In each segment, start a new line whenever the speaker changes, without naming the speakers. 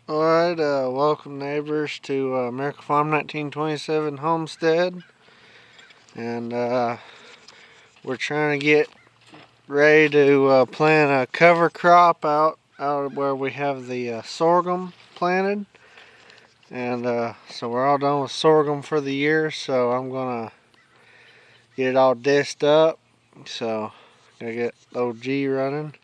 Alright, welcome neighbors to Miracle Farm 1927 Homestead. And we're trying to get ready to plant a cover crop out where we have the sorghum planted. And so we're all done with sorghum for the year, so I'm going to get it all dished up. So, gonna get OG running.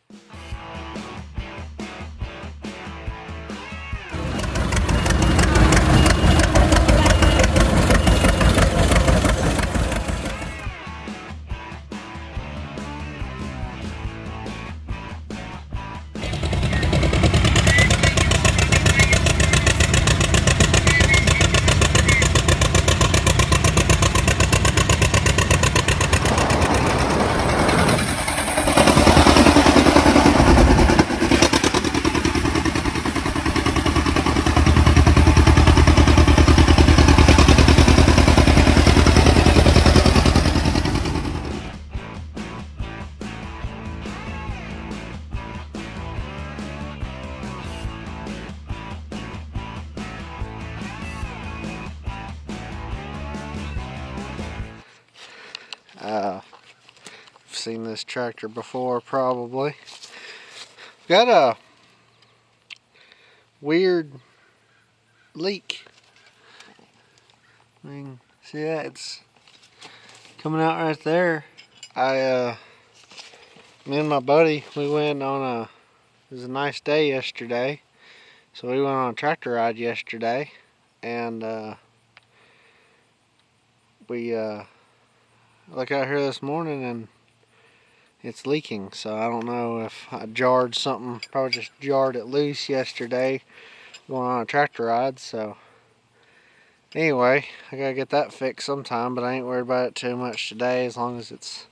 I've seen this tractor before, probably. Got a weird leak. I mean, see that? It's coming out right there. Me and my buddy, we went on it was a nice day yesterday. So we went on a tractor ride yesterday. And we look out here this morning and it's leaking. So I don't know if I jarred something, probably just jarred it loose yesterday going on a tractor ride. So anyway, I gotta get that fixed sometime, but I ain't worried about it too much today. As long as it's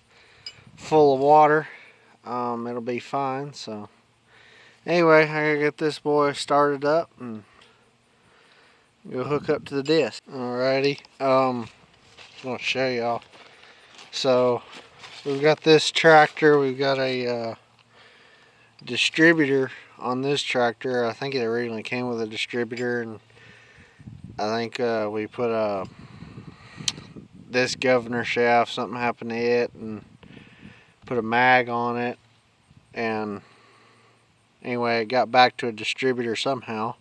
full of water, it'll be fine. So anyway, I gotta get this boy started up and go hook up to the disc. Alrighty, I'm gonna show y'all. So we've got this tractor. We've got a distributor on this tractor. I think it originally came with a distributor, and I think we put this governor shaft, something happened to it, and put a mag on it, and anyway, it got back to a distributor somehow.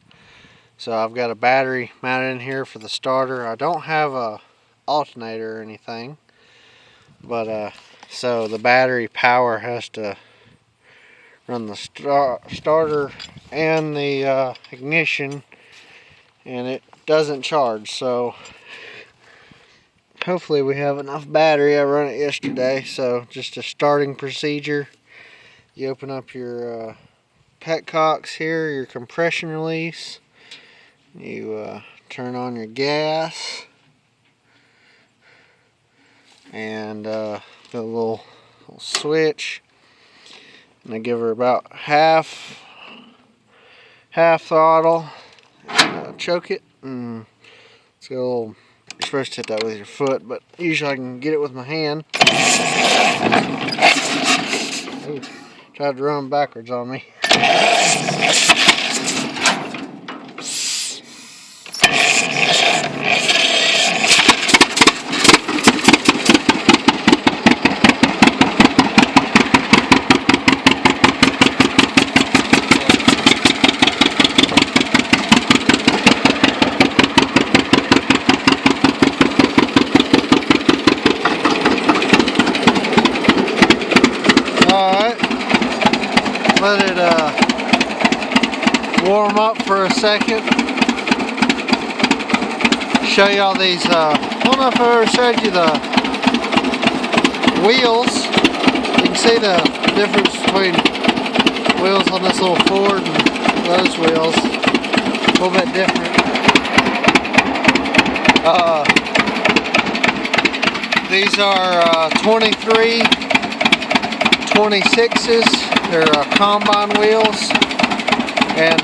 So I've got a battery mounted in here for the starter. I don't have a alternator or anything, but so the battery power has to run the starter and the ignition, and it doesn't charge. So hopefully we have enough battery. I run it yesterday. So just a starting procedure: you open up your petcocks here, your compression release, you turn on your gas, and got a little switch, and I give her about half throttle, and choke it, and it's got a little, you're supposed to hit that with your foot, but usually I can get it with my hand. Ooh, tried to run backwards on me. Let it warm up for a second. Show y'all these, I don't know if I ever showed you the wheels. You can see the difference between wheels on this little Ford and those wheels. A little bit different. These are 23 26s. They're combine wheels, and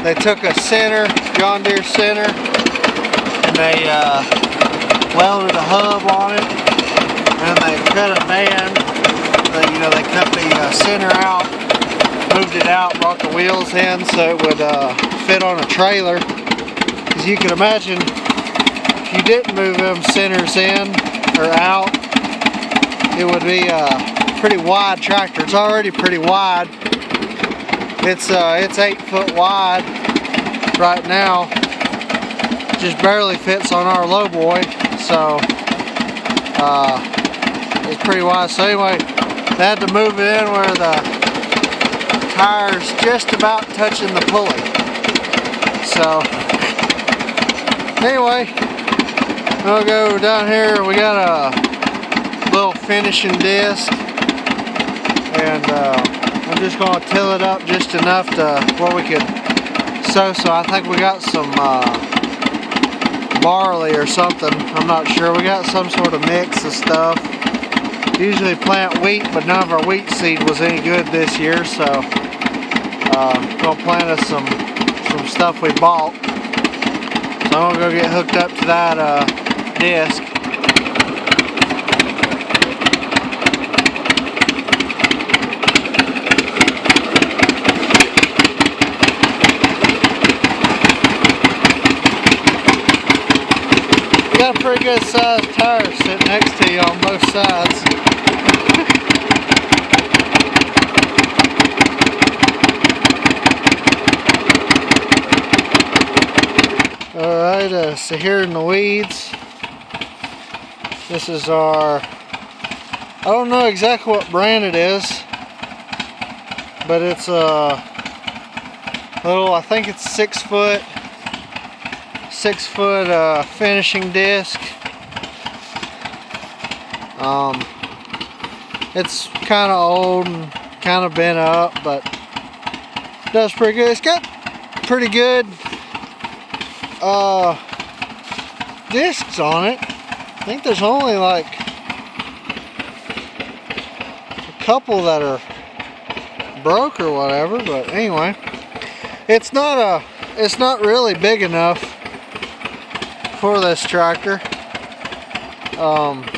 they took a center, John Deere center, and they welded a hub on it, and they cut a band. They cut the center out, moved it out, brought the wheels in so it would fit on a trailer. As you can imagine, if you didn't move them centers in or out, it would be a pretty wide tractor. It's already pretty wide. It's 8 foot wide right now. Just barely fits on our low boy, so it's pretty wide. So anyway, they had to move it in where the tire's just about touching the pulley. So anyway, we'll go down here. We got a little finishing disc, and I'm just going to till it up just enough to where we could sow. So I think we got some barley or something. I'm not sure. We got some sort of mix of stuff. Usually plant wheat, but none of our wheat seed was any good this year, so gonna plant us some stuff we bought. So I'm gonna go get hooked up to that disc. Got a pretty good sized tire sitting next to you on both sides. Alright, so here in the weeds, this is our, I don't know exactly what brand it is, but it's a little, I think it's 6 foot finishing disc. It's kind of old and kind of bent up, but it does pretty good. It's got pretty good discs on it. I think there's only like a couple that are broke or whatever, but anyway, it's not really big enough for this tractor.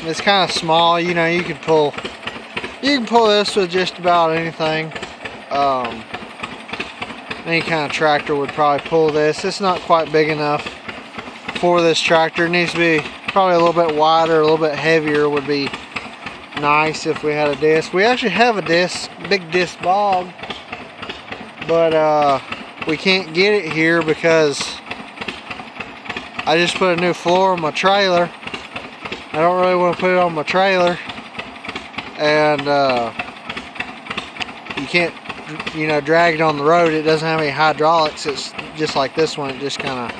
It's kind of small, you know. You can pull this with just about anything. Any kind of tractor would probably pull this. It's not quite big enough for this tractor. It needs to be probably a little bit wider, a little bit heavier would be nice if we had a disc. We actually have a disc, big disc bog, but we can't get it here because I just put a new floor on my trailer. I don't really want to put it on my trailer, and you can't, you know, drag it on the road. It doesn't have any hydraulics. It's just like this one. It just kind of,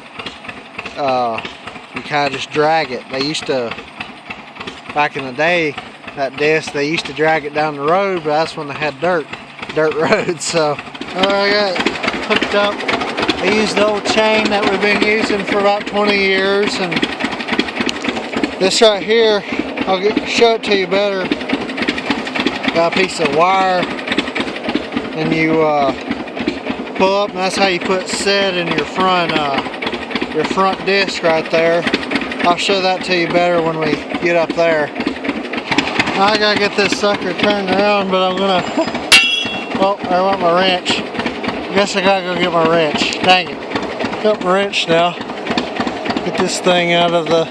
you kind of just drag it. They used to, back in the day, that disc, they used to drag it down the road, but that's when they had dirt roads. So I got it hooked up. I used the old chain that we've been using for about 20 years, and this right here, I'll show it to you better. Got a piece of wire, and you pull up, and that's how you put set in your front disc right there. I'll show that to you better when we get up there. Now I gotta get this sucker turned around, but I'm gonna, oh, I want my wrench. I guess I gotta go get my wrench. Dang it. Got my wrench now. Get this thing out of the,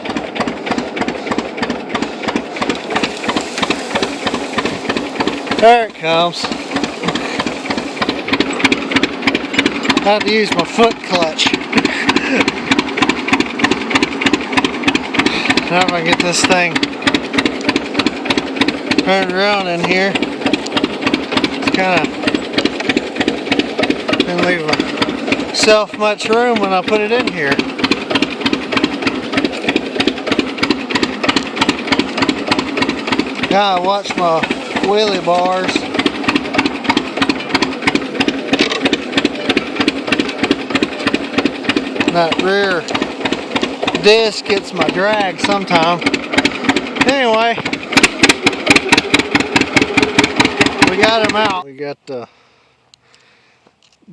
there it comes. I have to use my foot clutch. Now if I get this thing turned around in here, it's kind of didn't leave myself much room when I put it in here. Gotta watch my wheelie bars. That rear disc gets my drag sometime. Anyway, we got him out. We got the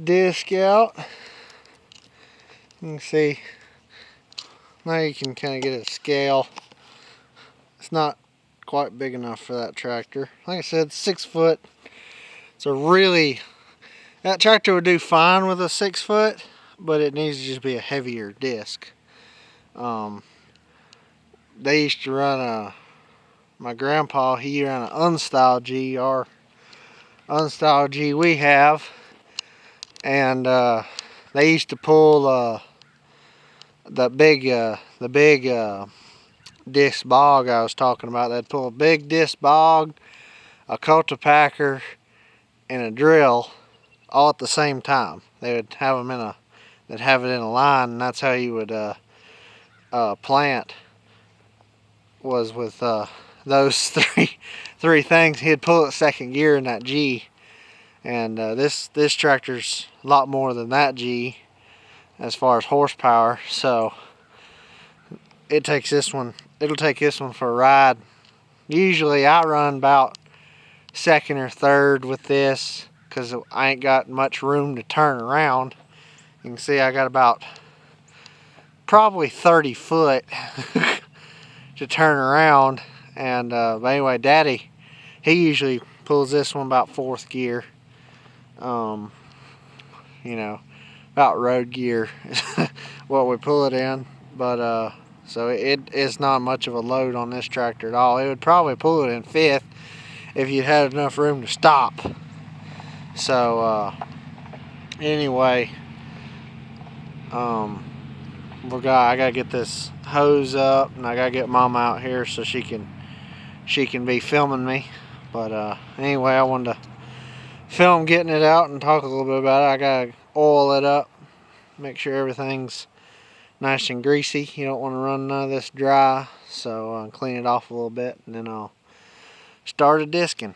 disc out. You can see, now you can kind of get a scale. It's not quite big enough for that tractor. Like I said, 6 foot. It's a really That tractor would do fine with a 6-foot, but it needs to just be a heavier disc. They used to run my grandpa, he ran an unstyled G, our unstyled G we have, and they used to pull the big disc bog I was talking about. They'd pull a big disc bog, a cultipacker, and a drill all at the same time. They would have them they'd have it in a line, and that's how you would plant, was with those three things. He'd pull it second gear in that G, and this tractor's a lot more than that G as far as horsepower, so it'll take this one for a ride. Usually I run about second or third with this because I ain't got much room to turn around. You can see I got about probably 30 foot to turn around, and but anyway, Daddy, he usually pulls this one about 4th gear, you know, about road gear is what we pull it in. But so it is not much of a load on this tractor at all. It would probably pull it in 5th if you had enough room to stop. So anyway, I gotta get this hose up, and I gotta get Mom out here so she can be filming me. But anyway, I wanted to film getting it out and talk a little bit about it. I gotta oil it up, make sure everything's nice and greasy. You don't want to run none of this dry, so clean it off a little bit, and then I'll start a disking.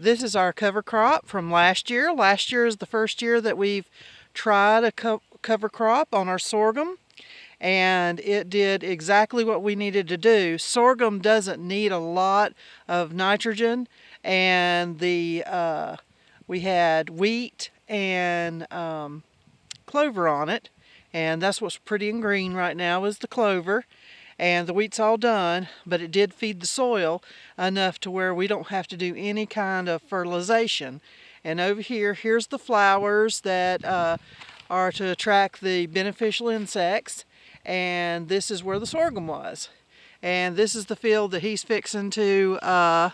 This is our cover crop from last year. Last year is the first year that we've tried a cover crop on our sorghum, and it did exactly what we needed to do. Sorghum doesn't need a lot of nitrogen, and we had wheat and clover on it, and that's what's pretty and green right now is the clover, and the wheat's all done, but it did feed the soil enough to where we don't have to do any kind of fertilization. And over here's the flowers that are to attract the beneficial insects, and this is where the sorghum was. And this is the field that he's fixing to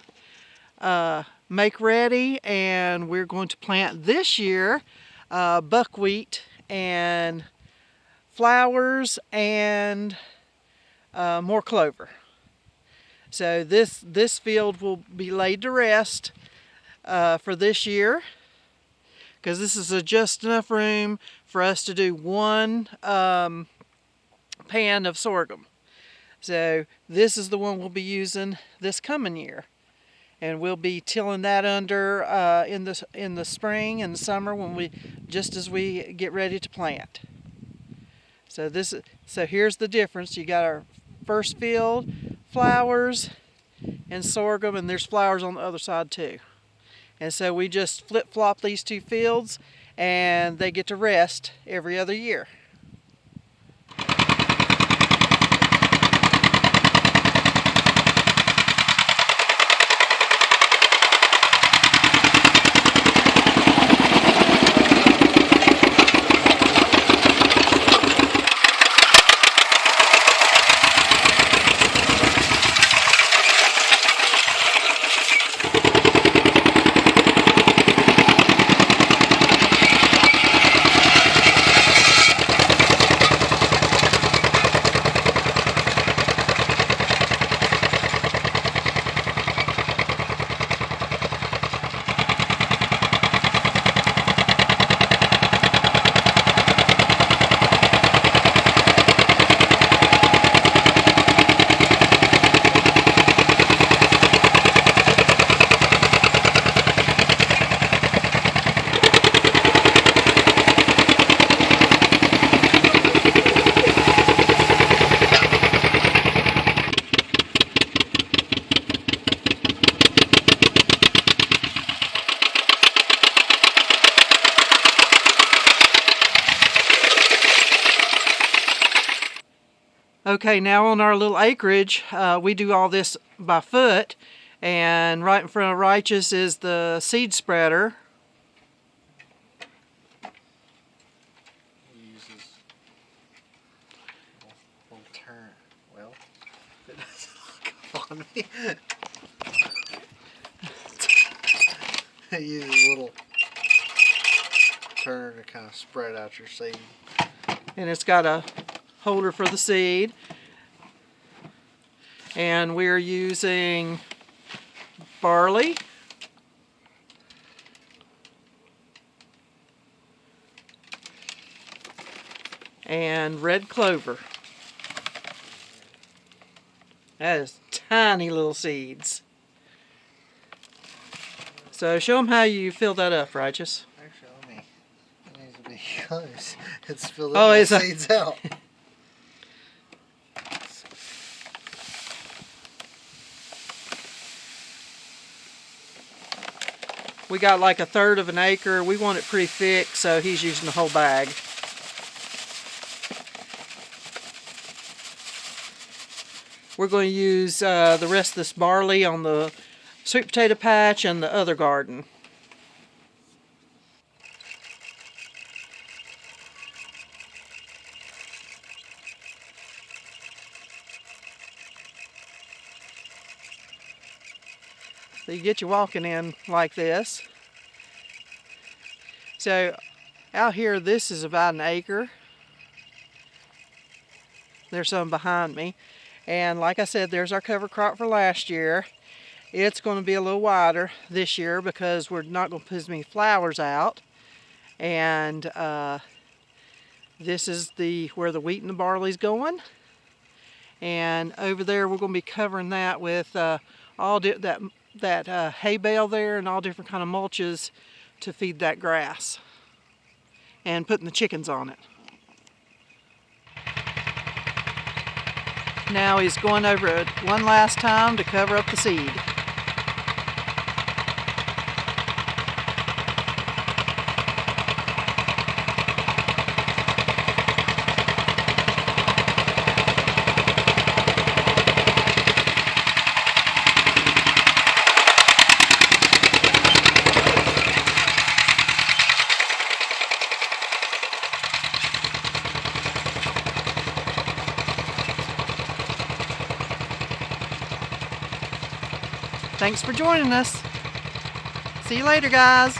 make ready, and we're going to plant this year buckwheat and flowers and more clover. So this field will be laid to rest for this year, because this is just enough room for us to do one pan of sorghum. So this is the one we'll be using this coming year, and we'll be tilling that under in the spring and the summer just as we get ready to plant. So here's the difference. You got our first field, flowers and sorghum, and there's flowers on the other side too. And so we just flip-flop these two fields, and they get to rest every other year. Okay, now on our little acreage, we do all this by foot, and right in front of Righteous is the seed spreader.
on me. Use a little turner to kind of spread out your seed.
And it's got a holder for the seed. And we're using barley, and red clover. That is tiny little seeds. So show them how you fill that up, Righteous.
Actually, it needs to be close. It's filled up with seeds out.
We got like 1/3 of an acre. We want it pretty thick, so he's using the whole bag. We're going to use the rest of this barley on the sweet potato patch and the other garden. So you get your walking in like this. So out here, this is about 1 acre. There's some behind me. And like I said, there's our cover crop for last year. It's going to be a little wider this year because we're not going to put as many flowers out. And this is where the wheat and the barley's going. And over there, we're going to be covering that with that hay bale there and all different kind of mulches to feed that grass. And putting the chickens on it. Now he's going over it one last time to cover up the seed. Thanks for joining us. See you later, guys.